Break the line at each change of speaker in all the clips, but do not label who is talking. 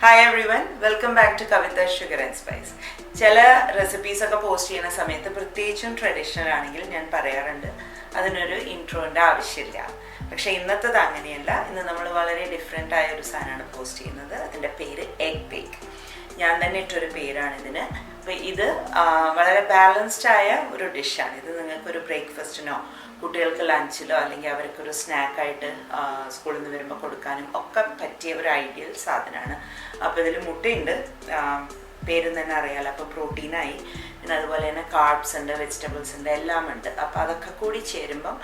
Hi everyone, welcome back to Kavitha Sugar and Spice. ചില recipes ഒക്കെ post ചെയ്യുന്ന സമയത്ത് പ്രത്യേകിച്ചും ട്രഡീഷണൽ ആണെങ്കിൽ ഞാൻ പറയാറുണ്ട് അതിനൊരു ഇൻട്രോൻ്റെ ആവശ്യമില്ല. പക്ഷേ ഇന്നത്തത് അങ്ങനെയല്ല. ഇന്ന് നമ്മൾ വളരെ ഡിഫറെൻ്റ് ആയ ഒരു സാധനമാണ് പോസ്റ്റ് ചെയ്യുന്നത്. അതിൻ്റെ പേര് എഗ് ബേക്ക്. ഞാൻ തന്നെ ഇട്ടൊരു പേരാണ് ഇതിന്. അപ്പോൾ ഇത് വളരെ ബാലൻസ്ഡ് ആയ ഒരു ഡിഷാണ്. ഇത് നിങ്ങൾക്കൊരു ബ്രേക്ക്ഫാസ്റ്റിനോ കുട്ടികൾക്ക് ലഞ്ചിലോ അല്ലെങ്കിൽ അവർക്കൊരു സ്നാക്കായിട്ട് സ്കൂളിൽ നിന്ന് വരുമ്പോൾ കൊടുക്കാനും ഒക്കെ പറ്റിയ ഒരു ഐഡിയൽ സാധനമാണ്. അപ്പോൾ ഇതിൽ മുട്ടയുണ്ട്, പേര് തന്നെ അറിയാമല്ലോ. അപ്പോൾ പ്രോട്ടീനായി, പിന്നെ അതുപോലെ തന്നെ കാർബ്സ് ഉണ്ട്, വെജിറ്റബിൾസ് ഉണ്ട്, എല്ലാം ഉണ്ട്. അപ്പോൾ അതൊക്കെ കൂടി ചേരുമ്പം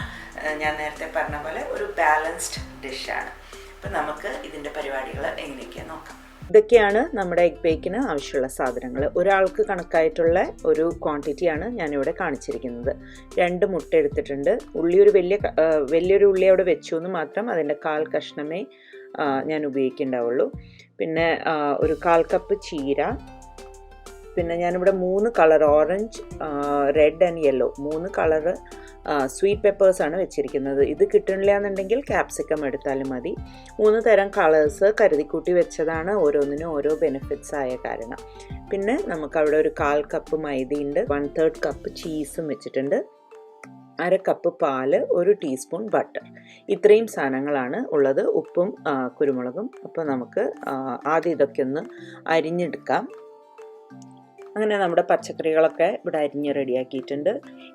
ഞാൻ നേരത്തെ പറഞ്ഞ പോലെ ഒരു ബാലൻസ്ഡ് ഡിഷാണ്. അപ്പോൾ നമുക്ക് ഇതിൻ്റെ പരിപാടികൾ എങ്ങനെയൊക്കെയാണ് നോക്കാം.
ഇതൊക്കെയാണ് നമ്മുടെ എഗ് ബേക്കിന് ആവശ്യമുള്ള സാധനങ്ങൾ. ഒരാൾക്ക് കണക്കായിട്ടുള്ള ഒരു ക്വാണ്ടിറ്റിയാണ് ഞാനിവിടെ കാണിച്ചിരിക്കുന്നത്. 2 മുട്ട എടുത്തിട്ടുണ്ട്. ഉള്ളി ഒരു വലിയൊരു ഉള്ളി അവിടെ വെച്ചു എന്ന് മാത്രം. അതിൻ്റെ 1/4 കഷ്ണമേ ഞാൻ ഉപയോഗിക്കുന്നുണ്ടാവുള്ളൂ. പിന്നെ ഒരു 1/4 കപ്പ് ചീര. പിന്നെ ഞാനിവിടെ 3 colour, orange, red and yellow, 3 colour sweet പെപ്പേഴ്സാണ് വെച്ചിരിക്കുന്നത്. ഇത് കിട്ടണില്ല എന്നുണ്ടെങ്കിൽ ക്യാപ്സിക്കം എടുത്താലും മതി. 3 തരം കളേഴ്സ് കരുതിക്കൂട്ടി വെച്ചതാണ്, ഓരോന്നിനും ഓരോ ബെനിഫിറ്റ്സ് ആയ കാരണം. പിന്നെ നമുക്കവിടെ ഒരു 1/4 കപ്പ് മൈദയുണ്ട്, 1/3 കപ്പ് ചീസും വെച്ചിട്ടുണ്ട്, 1/2 കപ്പ് പാല്, 1 ടീസ്പൂൺ ബട്ടർ. ഇത്രയും സാധനങ്ങളാണ് ഉള്ളത്. ഉപ്പും കുരുമുളകും. അപ്പോൾ നമുക്ക് ആദ്യം ഇതൊക്കെ ഒന്ന് അരിഞ്ഞെടുക്കാം. അങ്ങനെ നമ്മുടെ പച്ചക്കറികളൊക്കെ ഇവിടെ അരിഞ്ഞ് റെഡിയാക്കിയിട്ടുണ്ട്.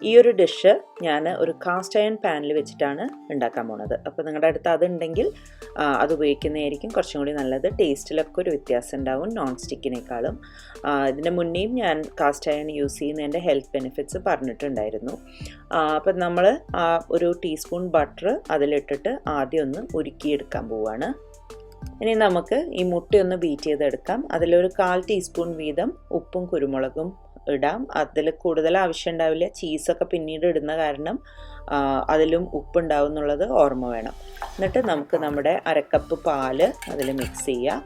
ഈ ഒരു ഡിഷ് ഞാൻ ഒരു കാസ്റ്റ് അയൺ പാനിൽ വെച്ചിട്ടാണ് ഉണ്ടാക്കാൻ പോണത്. അപ്പോൾ നിങ്ങളുടെ അടുത്ത് അതുണ്ടെങ്കിൽ അത് ഉപയോഗിക്കുന്നതായിരിക്കും കുറച്ചും കൂടി നല്ലത്. ടേസ്റ്റിലൊക്കെ ഒരു വ്യത്യാസം ഉണ്ടാവും നോൺ സ്റ്റിക്കിനേക്കാളും. ഇതിൻ്റെ മുന്നേയും ഞാൻ കാസ്റ്റ് അയൺ യൂസ് ചെയ്യുന്നതിൻ്റെ ഹെൽത്ത് ബെനിഫിറ്റ്സ് പറഞ്ഞിട്ടുണ്ടായിരുന്നു. അപ്പം നമ്മൾ ഒരു ടീസ്പൂൺ ബട്ടർ അതിലിട്ടിട്ട് ആദ്യം ഒന്ന് ഉരുക്കിയെടുക്കാൻ പോവുകയാണ്. ഇനി നമുക്ക് ഈ മുട്ടയൊന്ന് ബീറ്റ് ചെയ്തെടുക്കാം. അതിലൊരു 1/4 ടീസ്പൂൺ വീതം ഉപ്പും കുരുമുളകും ഇടാം. അതിൽ കൂടുതൽ ആവശ്യം ഉണ്ടാവില്ല. ചീസൊക്കെ പിന്നീട് ഇടുന്ന കാരണം അതിലും ഉപ്പുണ്ടാവും എന്നുള്ളത് ഓർമ്മ വേണം. എന്നിട്ട് നമുക്ക് നമ്മുടെ 1/2 കപ്പ് പാല് അതിൽ മിക്സ് ചെയ്യാം.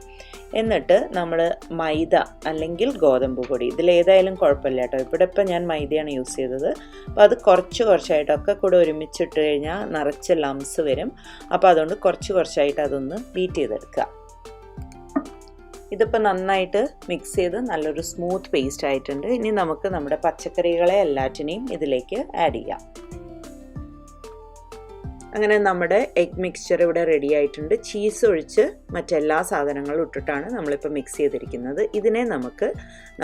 എന്നിട്ട് നമ്മൾ മൈദ അല്ലെങ്കിൽ ഗോതമ്പ് പൊടി, ഇതിലേതായാലും കുഴപ്പമില്ല കേട്ടോ. ഇപ്പം ഞാൻ മൈദയാണ് യൂസ് ചെയ്തത്. അപ്പോൾ അത് കുറച്ചായിട്ടൊക്കെ കൂടെ ഒരുമിച്ചിട്ട് കഴിഞ്ഞാൽ നിറച്ച് ലംസ് വരും. അപ്പോൾ അതുകൊണ്ട് കുറച്ചായിട്ട് അതൊന്ന് ബീറ്റ് ചെയ്തെടുക്കുക. ഇതിപ്പോൾ നന്നായിട്ട് മിക്സ് ചെയ്ത് നല്ലൊരു സ്മൂത്ത് പേസ്റ്റ് ആയിട്ടുണ്ട്. ഇനി നമുക്ക് നമ്മുടെ പച്ചക്കറികളെ എല്ലാറ്റിനെയും ഇതിലേക്ക് ആഡ് ചെയ്യാം. അങ്ങനെ നമ്മുടെ എഗ് മിക്സ്ചർ ഇവിടെ റെഡി ആയിട്ടുണ്ട്. ചീസ് ഒഴിച്ച് മറ്റെല്ലാ സാധനങ്ങളും ഇട്ടിട്ടാണ് നമ്മളിപ്പോൾ മിക്സ് ചെയ്തിരിക്കുന്നത്. ഇതിനെ നമുക്ക്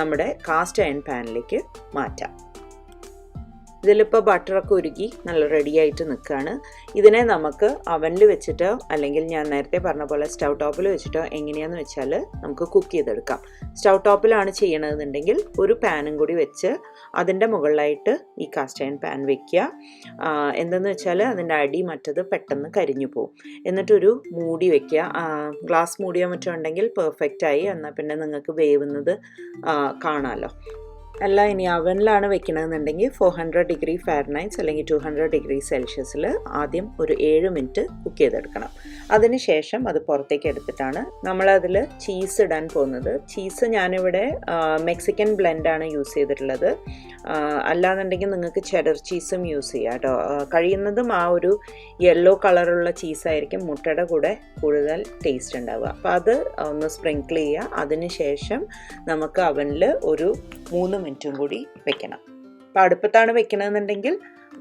നമ്മുടെ കാസ്റ്റ് അയൺ പാനിലേക്ക് മാറ്റാം. ഇതിലിപ്പോൾ ബട്ടറൊക്കെ ഉരുക്കി നല്ല റെഡി ആയിട്ട് നിൽക്കുകയാണ്. ഇതിനെ നമുക്ക് അവനിൽ വെച്ചിട്ടോ അല്ലെങ്കിൽ ഞാൻ നേരത്തെ പറഞ്ഞ പോലെ സ്റ്റൗ ടോപ്പിൽ വെച്ചിട്ടോ എങ്ങനെയാണെന്ന് വെച്ചാൽ നമുക്ക് കുക്ക് ചെയ്തെടുക്കാം. സ്റ്റൗ ടോപ്പിലാണ് ചെയ്യണമെന്നുണ്ടെങ്കിൽ ഒരു പാനും കൂടി വെച്ച് അതിൻ്റെ മുകളിലായിട്ട് ഈ കാസ്റ്റ് അയൺ പാൻ വെക്കുക. എന്തെന്ന് വെച്ചാൽ അതിൻ്റെ അടി മറ്റത് പെട്ടെന്ന് കരിഞ്ഞു പോകും. എന്നിട്ടൊരു മൂടി വെക്കുക. ഗ്ലാസ് മൂടിയോ മറ്റോ ഉണ്ടെങ്കിൽ പെർഫെക്റ്റായി. എന്നാൽ പിന്നെ നിങ്ങൾക്ക് വേവുന്നത് കാണാമല്ലോ. അല്ല, ഇനി അവനിലാണ് വെക്കണമെന്നുണ്ടെങ്കിൽ 400 ഡിഗ്രി ഫാരനൈറ്റ്സ് അല്ലെങ്കിൽ 200 ഡിഗ്രി സെൽഷ്യസിൽ ആദ്യം ഒരു 7 മിനിറ്റ് കുക്ക് ചെയ്തെടുക്കണം. അതിനുശേഷം അത് പുറത്തേക്ക് എടുത്തിട്ടാണ് നമ്മളതിൽ ചീസ് ഇടാൻ പോകുന്നത്. ചീസ് ഞാനിവിടെ മെക്സിക്കൻ ബ്ലെൻഡാണ് യൂസ് ചെയ്തിട്ടുള്ളത്. അല്ലാന്നുണ്ടെങ്കിൽ നിങ്ങൾക്ക് ചെഡർ ചീസും യൂസ് ചെയ്യാം കേട്ടോ. കഴിയുന്നതും ആ ഒരു യെല്ലോ കളറുള്ള ചീസായിരിക്കും മുട്ടയുടെ കൂടെ കൂടുതൽ ടേസ്റ്റ് ഉണ്ടാവുക. അപ്പോൾ അത് ഒന്ന് സ്പ്രിങ്കിൾ ചെയ്യുക. അതിനുശേഷം നമുക്ക് അവനിൽ ഒരു 3 മിനിറ്റും കൂടി വെക്കണം. അപ്പോൾ അടുപ്പത്താണ് വെക്കണമെന്നുണ്ടെങ്കിൽ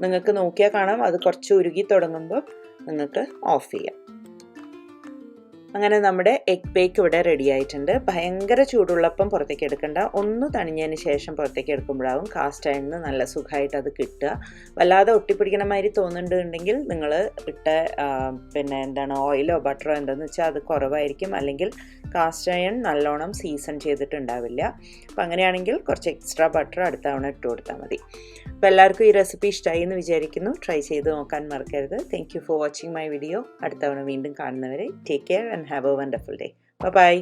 നിങ്ങൾക്ക് നോക്കിയാൽ കാണാം അത് കുറച്ച് ഉരുകി തുടങ്ങുമ്പോൾ നിങ്ങൾക്ക് ഓഫ് ചെയ്യാം. അങ്ങനെ നമ്മുടെ എഗ് ബേക്ക് ഇവിടെ റെഡി ആയിട്ടുണ്ട്. ഭയങ്കര ചൂടുള്ളപ്പം പുറത്തേക്ക് എടുക്കണ്ട. ഒന്ന് തണിഞ്ഞതിന് ശേഷം പുറത്തേക്ക് എടുക്കുമ്പോഴാവും കാസ്റ്റ് അയണിന് നല്ല സുഖമായിട്ട് അത് കിട്ടുക. വല്ലാതെ ഒട്ടിപ്പിടിക്കണ മാതിരി തോന്നുന്നുണ്ടെങ്കിൽ നിങ്ങൾ ഇട്ട ഓയിലോ ബട്ടറോ എന്താണെന്ന് വെച്ചാൽ അത് കുറവായിരിക്കും. അല്ലെങ്കിൽ കാസ്റ്റ് അയൺ നല്ലോണം സീസൺ ചെയ്തിട്ടുണ്ടാവില്ല. അപ്പം അങ്ങനെയാണെങ്കിൽ കുറച്ച് എക്സ്ട്രാ ബട്ടർ അടുത്ത തവണ ഇട്ട് കൊടുത്താൽ മതി. അപ്പോൾ എല്ലാവർക്കും ഈ റെസിപ്പി ഇഷ്ടമായി എന്ന് വിചാരിക്കുന്നു. ട്രൈ ചെയ്ത് നോക്കാൻ മറക്കരുത്. Thank you for watching my video. അടുത്ത തവണ വീണ്ടും കാണുന്നവരെ take care and have a wonderful day. By.